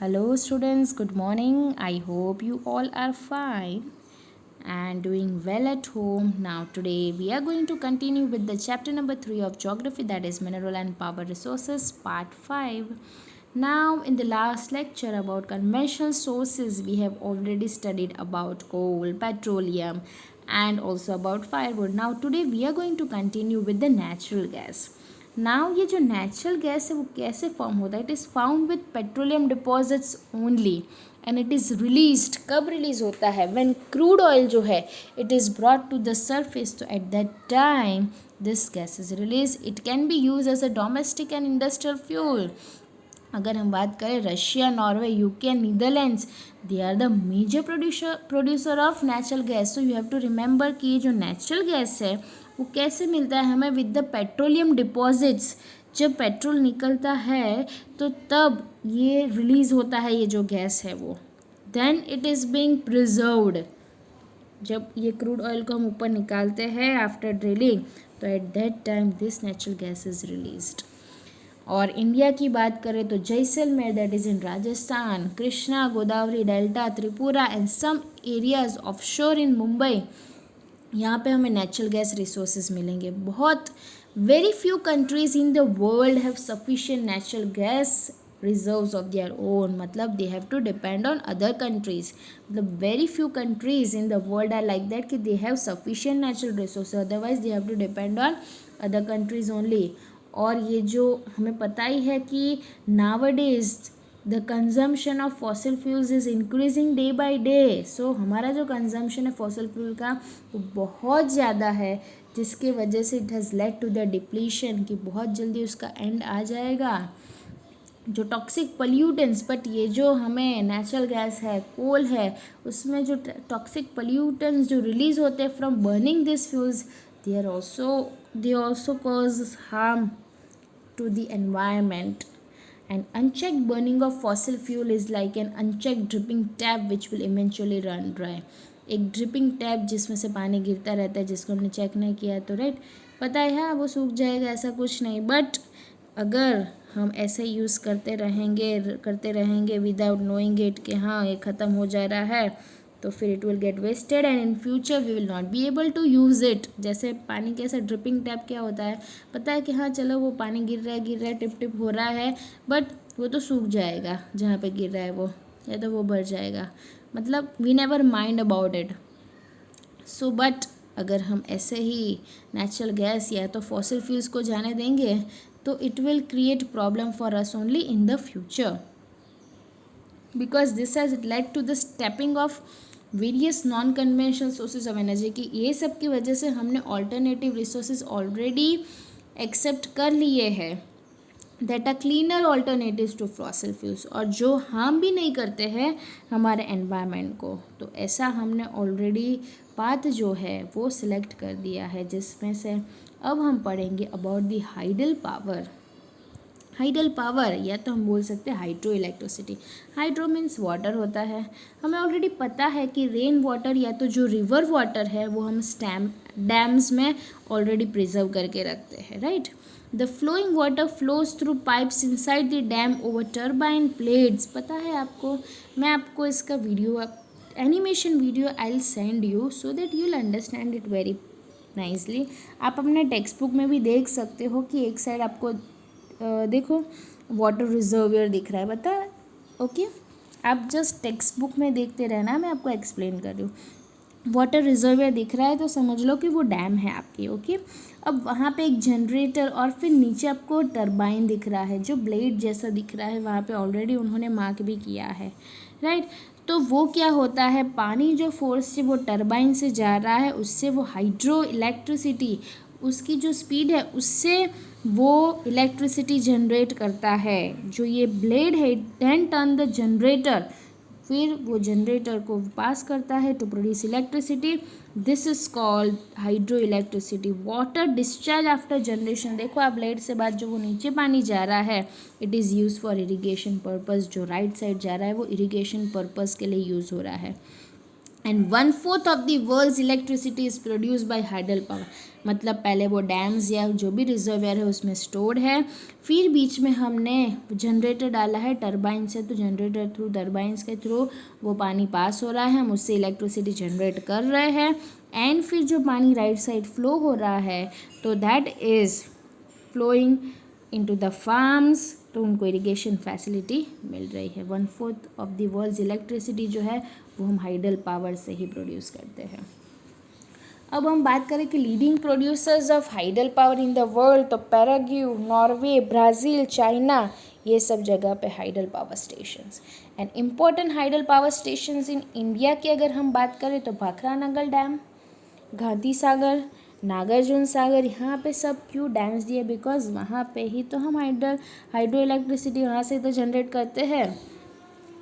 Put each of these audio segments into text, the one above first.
Hello, students. Good morning. I hope you all are fine and doing well at home. Now, today we are going to continue with the chapter number 3 of geography, that is mineral and power resources, part 5. Now, in the last lecture about conventional sources, we have already studied about coal, petroleum, and also about firewood. Now, today we are going to continue with the natural gas. Now ये जो natural gas है वो कैसे form होता है? It is found with petroleum deposits only and it is released. कब release होता है? व्हेन क्रूड ऑयल जो है it is brought to the surface. तो at that time this gas is release. It can be use as a domestic and industrial fuel. अगर हम बात करें Russia, Norway, UK and Netherlands, they are the major producer of natural gas. So you have to remember कि ये जो natural gas है वो कैसे मिलता है हमें? With the petroleum deposits. जब पेट्रोल निकलता है तो तब ये रिलीज होता है ये जो गैस है वो. Then it is being preserved. जब ये क्रूड ऑयल को हम ऊपर निकालते हैं आफ्टर ड्रिलिंग, तो at that time this natural gas is released. और इंडिया की बात करें तो Jaisalmer, that is in Rajasthan, Krishna Godavari delta, Tripura and some areas offshore in Mumbai, यहाँ पे हमें नेचुरल गैस रिसोर्सेज मिलेंगे. बहुत very few countries in the world have sufficient natural gas reserves of their own. मतलब they have to depend on other countries. मतलब very few countries in the world are like that कि they have sufficient natural resources, otherwise they have to depend on other countries only. और ये जो हमें पता ही है कि nowadays the consumption of fossil fuels is increasing day by day. So हमारा जो कंजम्पशन है फॉसिल फ्यूल का वो बहुत ज़्यादा है, जिसके वजह से it has led to the depletion कि बहुत जल्दी उसका एंड आ जाएगा. जो टॉक्सिक पल्यूटेंट्स, बट ये जो हमें नेचुरल गैस है, कोल है, उसमें जो टॉक्सिक पल्यूटेंट्स जो रिलीज होते हैं from burning this fuels, they also cause harm to the environment. And unchecked burning of fossil fuel is like an unchecked dripping tap which will eventually run dry. एक dripping tap जिसमें से पानी गिरता रहता है, जिसको हमने चेक नहीं किया है तो राइट पता है हाँ वो सूख जाएगा, ऐसा कुछ नहीं. बट अगर हम ऐसे यूज़ करते रहेंगे विदाउट नोइंग इट कि हाँ ये ख़त्म हो जा रहा है, तो फिर it will get wasted and in future we will not be able to use it. जैसे पानी कैसा ड्रिपिंग टैप क्या होता है, पता है कि हाँ चलो वो पानी गिर रहा है टिप टिप हो रहा है, बट वो तो सूख जाएगा जहाँ पे गिर रहा है वो, या तो वो भर जाएगा. मतलब we never mind about it. So but अगर हम ऐसे ही नेचुरल गैस या तो फॉसिल फ्यूल्स को जाने देंगे तो it will create problem for us only in the future, because this has led to the stepping of various non conventional sources of energy. की ये सब की वजह से हमने ऑल्टरनेटिव रिसोर्सेज ऑलरेडी एक्सेप्ट कर लिए हैं that are cleaner alternatives to fossil fuels, और जो हार्म भी नहीं करते हैं हमारे एनवायरनमेंट को. तो ऐसा हमने ऑलरेडी पाथ जो है वो सिलेक्ट कर दिया है, जिसमें से अब हम पढ़ेंगे about the hydel power. Hydel power या तो हम बोल सकते हैं hydro electricity. Hydro means water होता है. हमें ऑलरेडी पता है कि रेन वाटर या तो जो रिवर वाटर है वो हम डैम्स में ऑलरेडी प्रिजर्व करके रखते हैं, right. The flowing water flows through pipes inside the dam over turbine plates. पता है आपको, मैं आपको इसका video animation video I will send you so that you will understand it very nicely. आप अपने टेक्स्ट बुक में भी देख सकते हो कि एक साइड आपको देखो वाटर रिजर्वियर दिख रहा है, पता है. ओके आप जस्ट टेक्स्ट बुक में देखते रहना, मैं आपको एक्सप्लेन कर रही हूँ. वाटर रिजर्वियर दिख रहा है तो समझ लो कि वो डैम है आपकी. ओके अब वहाँ पे एक जनरेटर और फिर नीचे आपको टरबाइन दिख रहा है जो ब्लेड जैसा दिख रहा है, वहाँ पे ऑलरेडी उन्होंने मार्क भी किया है, राइट. तो वो क्या होता है, पानी जो फोर्स से वो टरबाइन से जा रहा है उससे वो हाइड्रो इलेक्ट्रिसिटी, उसकी जो स्पीड है उससे वो इलेक्ट्रिसिटी जनरेट करता है. जो ये ब्लेड है देन टर्न द जनरेटर, फिर वो जनरेटर को पास करता है to produce electricity. This is called hydro electricity. Water discharge after generation, देखो आप ब्लेड से बाद जो वो नीचे पानी जा रहा है it is use for irrigation purpose. जो राइट साइड जा रहा है वो इरिगेशन पर्पज़ के लिए यूज़ हो रहा है. And 1/4 of the world's electricity is produce by hydel power. मतलब पहले वो डैम्स या जो भी रिजर्वेयर है उसमें स्टोर्ड है, फिर बीच में हमने जनरेटर डाला है टरबाइन से, तो जनरेटर थ्रू टरबाइंस के थ्रू वो पानी पास हो रहा है, हम उससे इलेक्ट्रिसिटी जनरेट कर रहे हैं, एंड फिर जो पानी राइट साइड फ्लो हो रहा है तो that is flowing into the farms, तो उनको इरिगेशन फैसिलिटी मिल रही है। 1/4 ऑफ द वर्ल्ड्स इलेक्ट्रिसिटी जो है वो हम हाइडल पावर से ही प्रोड्यूस करते हैं। अब हम बात करें कि leading producers of hydel power in the world, तो पैराग्वे, नॉर्वे, ब्राज़ील, चाइना, ये सब जगह पे hydel power stations. And important hydel power stations in India की अगर हम बात करें तो भाखरानगर डैम, गांधी सागर, नागार्जुन सागर, यहाँ पे सब क्यों डैम्स दिए, बिकॉज वहाँ पे ही तो हम हाइड्रो इलेक्ट्रिसिटी वहाँ से तो जनरेट करते हैं।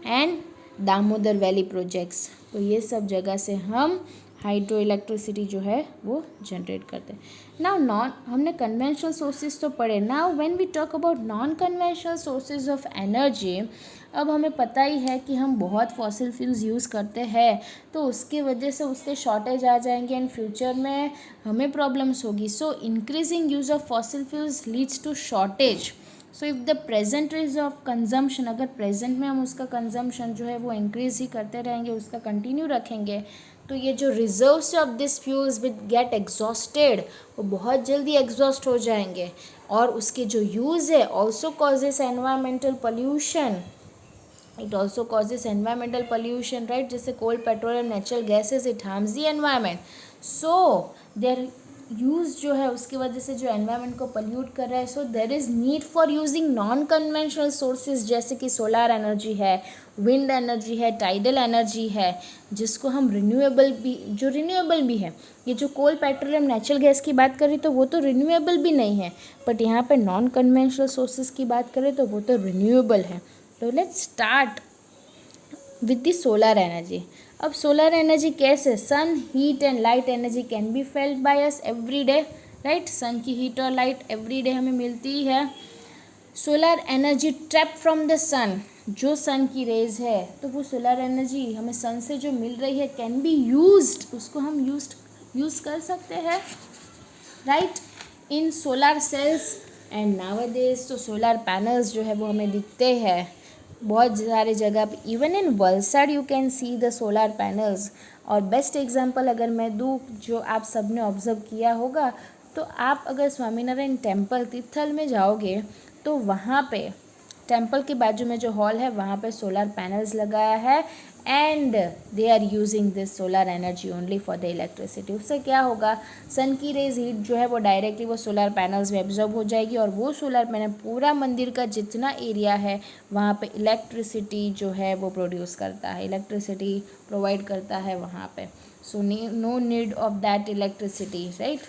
एंड दामोदर वैली प्रोजेक्ट्स, तो ये सब जगह से हम हाइड्रो इलेक्ट्रिसिटी जो है वो जनरेट करते हैं। नाउ हमने कन्वेंशनल सोर्सेज तो पढ़े, now when we talk about non conventional sources of energy, अब हमें पता ही है कि हम बहुत फॉसिल फ्यूल्स यूज़ करते हैं, तो उसकी वजह से उसके शॉर्टेज आ जाएंगे एंड फ्यूचर में हमें प्रॉब्लम्स होगी। So increasing use of fossil fuels leads to shortage. So if the present rate of consumption, अगर प्रेजेंट में हम उसका कंजम्पशन जो है वो इंक्रीज़ ही करते रहेंगे, उसका कंटिन्यू रखेंगे, तो ये जो reserves of this fuels with get exhausted, वो बहुत जल्दी एग्जॉस्ट हो जाएंगे, और उसके जो यूज़ है also causes environmental pollution, it also causes environmental pollution, right, जैसे coal, petrol and natural gases, it harms the environment. So their use जो है उसकी वजह से जो एनवायरनमेंट को पोल्यूट कर रहा है, so there is need for using non conventional sources, जैसे कि सोलार एनर्जी है, विंड एनर्जी है, टाइडल एनर्जी है, जिसको हम रिन्यूएबल भी है। ये जो कोल, पेट्रोलियम, नेचुरल गैस की बात करें तो वो तो रिन्यूएबल भी नहीं है, बट यहाँ पे नॉन कन्वेंशनल सोर्सेज की बात करें तो वो तो रिन्यूएबल है। तो let's start with the solar energy. अब सोलर एनर्जी कैसे, sun heat and light energy can be felt by us every day, right, sun की हीट और लाइट एवरी डे हमें मिलती है। Solar energy trap from the sun, जो sun की raise है तो वो सोलर एनर्जी हमें सन से जो मिल रही है कैन बी यूज्ड, उसको हम यूज़ कर सकते हैं, right, in solar cells and nowadays. तो सोलर पैनल्स जो है वो हमें दिखते हैं बहुत सारे जगह पे, even in Valsad you can see the solar panels. और बेस्ट एग्जांपल अगर मैं दूँ, जो आप सब ने ऑब्जर्व किया होगा, तो आप अगर स्वामीनारायण टेम्पल तिथल में जाओगे तो वहाँ पे टेम्पल के बाजू में जो हॉल है वहाँ पे सोलर पैनल्स लगाया है, and they are using this solar energy only for the electricity. उससे क्या होगा, सन की रेज हीट जो है वो डायरेक्टली वो सोलर पैनल्स में एब्जॉर्ब हो जाएगी, और वो सोलर पैनल पूरा मंदिर का जितना एरिया है वहाँ पे इलेक्ट्रिसिटी जो है वो प्रोड्यूस करता है, इलेक्ट्रिसिटी प्रोवाइड करता है वहाँ पे। So no need of that electricity, right.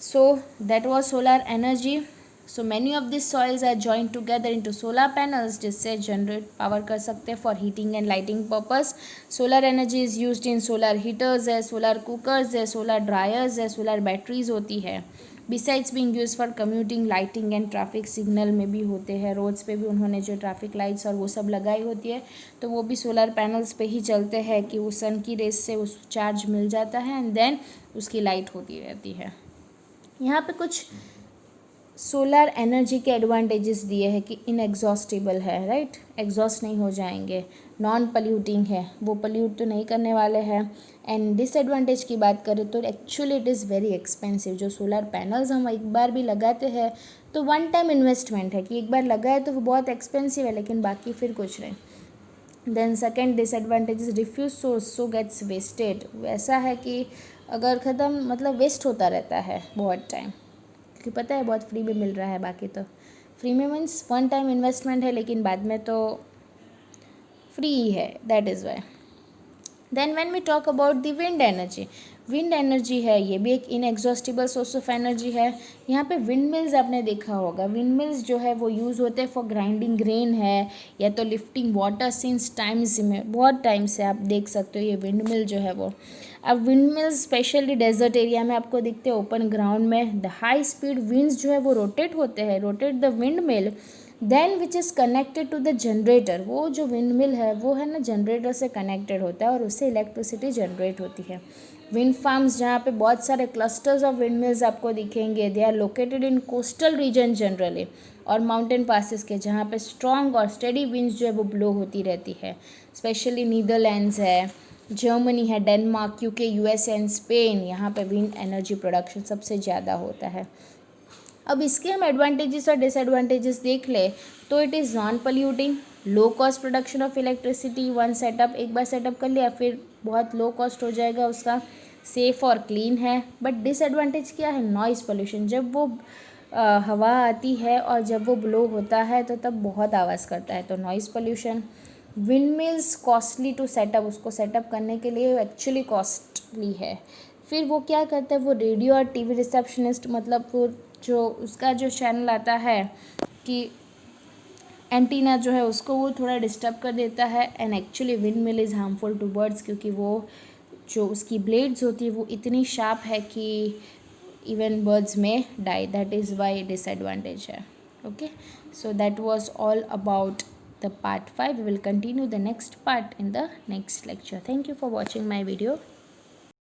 So that was solar energy. So many of this soils are joint together into solar panels, जिससे जनरेट पावर कर सकते हैं for heating and lighting purpose. Solar energy is used in solar heaters है, solar cookers है, solar dryers है, solar batteries होती है। Besides being use for commuting, lighting and traffic signal में भी होते हैं, रोड्स पे भी उन्होंने जो ट्रैफिक लाइट्स और वो सब लगाई होती है, तो वो भी सोलर पैनल्स पे ही चलते हैं कि वो सन की रेस से उस चार्ज मिल जाता है एंड देन उसकी लाइट होती रहती है। यहाँ पे कुछ सोलर एनर्जी के एडवांटेजेस दिए हैं कि इनएग्जॉस्टेबल है, राइट, एग्जॉस्ट नहीं हो जाएंगे, नॉन पल्यूटिंग है, वो पल्यूट तो नहीं करने वाले हैं। एंड डिसएडवांटेज की बात करें तो actually it is very expensive. जो सोलर पैनल्स हम एक बार भी लगाते हैं तो वन टाइम इन्वेस्टमेंट है कि एक बार लगाए तो वो बहुत एक्सपेंसिव है, लेकिन बाकी फिर कुछ नहीं। Then second disadvantage is diffuse source, so gets wasted. वैसा है कि अगर ख़त्म मतलब वेस्ट होता रहता है बहुत टाइम, क्योंकि पता है बहुत फ्री में मिल रहा है, बाकी तो फ्री में मीन्स वन टाइम इन्वेस्टमेंट है, लेकिन बाद में तो फ्री ही है, that is why. Then when we talk about the wind energy, wind energy है, ये भी एक इनएग्जॉस्टिबल सोर्स ऑफ एनर्जी है। यहाँ पे विंड मिल्स आपने देखा होगा, विंड मिल्स जो है वो यूज़ होते हैं फॉर ग्राइंडिंग ग्रेन है, या तो लिफ्टिंग वाटर सिंस टाइम्स में, बहुत टाइम से आप देख सकते हो ये विंड मिल जो है वो। अब wind mills specially desert area में आपको दिखते हैं, ओपन ग्राउंड में। द हाई स्पीड विंड्स जो है वो रोटेट होते हैं, rotate the wind mill then which is connected to the generator, वो जो विंड मिल है वो है ना जनरेटर से कनेक्टेड होता है और उससे इलेक्ट्रिसिटी जनरेट होती है। विंड फार्म्स जहाँ पे बहुत सारे क्लस्टर्स ऑफ विंड मिल्स आपको दिखेंगे, they are located in coastal region generally, और माउंटेन पासिस के जहाँ पे स्ट्रॉन्ग और स्टेडी विंड्स जो है वो ब्लो होती रहती है। स्पेशली नीदरलैंड्स है, जर्मनी है, Denmark, UK, US and Spain, यहाँ पे विंड एनर्जी प्रोडक्शन सबसे ज़्यादा होता है। अब इसके हम एडवांटेजेस और डिसएडवांटेजेस देख ले तो it is non polluting, low cost production of electricity, one setup, एक बार सेटअप कर लिया फिर बहुत लो कॉस्ट हो जाएगा उसका, सेफ़ और क्लीन है। बट डिसएडवांटेज क्या है? नॉइज़ पोल्यूशन, जब वो हवा आती है और जब वो ब्लो होता है तो तब बहुत आवाज़ करता है, तो noise pollution. Wind mills costly to set up, उसको सेटअप करने के लिए एक्चुअली कॉस्टली है। फिर वो क्या करता है, वो रेडियो और टीवी रिसेप्शनिस्ट, मतलब वो जो उसका जो चैनल आता है कि एंटीना जो है उसको वो थोड़ा डिस्टर्ब कर देता है। And actually wind mill is harmful to birds, क्योंकि वो जो उसकी ब्लेड्स होती है वो इतनी शार्प है कि even birds may die, that is why disadvantage है। Okay, so that was all about the part 5. We will continue the next part in the next lecture. Thank you for watching my video.